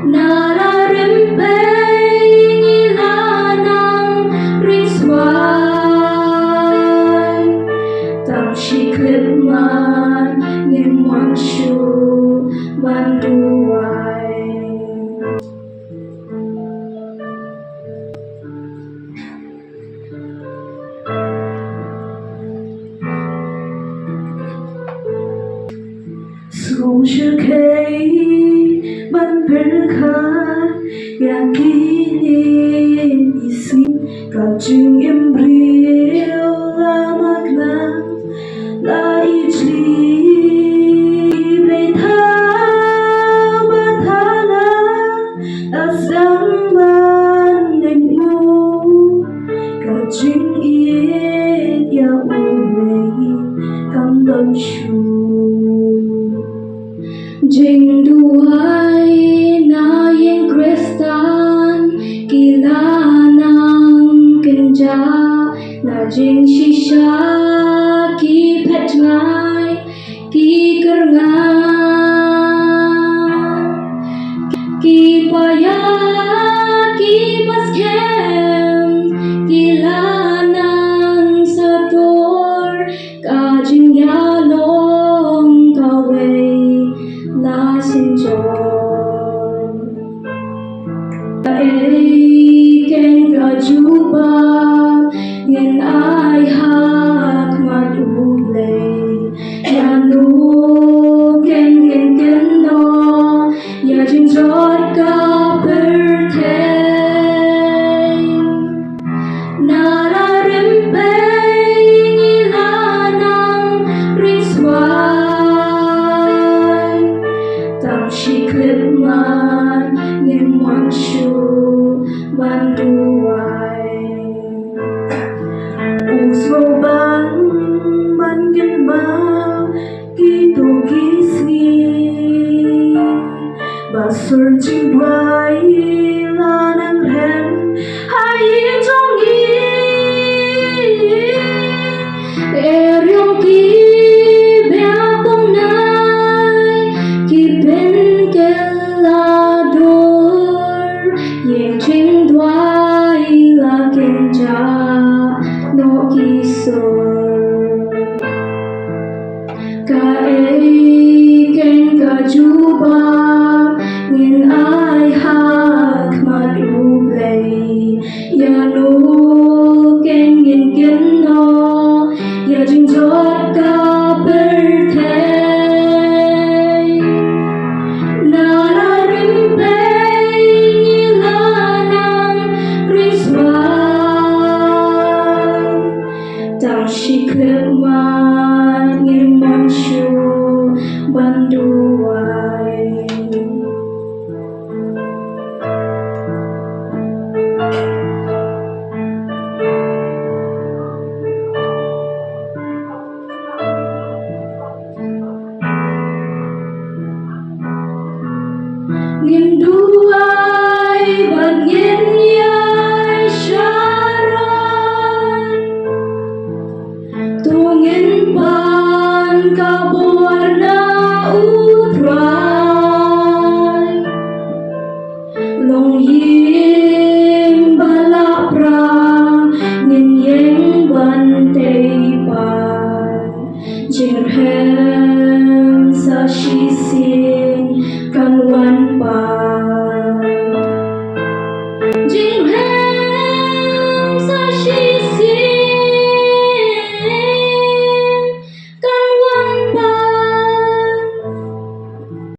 Nara Rympei ngilanang ring Swai tang shi clip man ngin wan shu ban duai Song chưa khay ban berkah yakinin isi kajing embryo la magna la ijli betha bathala asang ban nenu kajing iet ya ulei kam don shu Jing duai na yen kristan kilanang kenja na jing shisha ki pet ngai ki ki paya ki baskem kilanang sador ka jing yalong kawei la xin chọn ai ken ga juba ngin ai hak mat ule ya nu ken ngin ken no ya jin jot ka birthday Nara Rympei ngilanang ring Swai tang shi clip man ngin wan shu ban duai usro ban ngin ma ki tu ki si ba sur jing duai la nang ren hai yin trong yi ki bea bong nai ki ben Yen ching duai la kenja no kisor ka ken ka juba ngin ai hak mat ublei ya no ken ngin ken no ya jing jot ka birthday Nara Rympei ngilanang ring Swai tang shi clip man ngin wan shu ban duai ngin duai ban ngin ya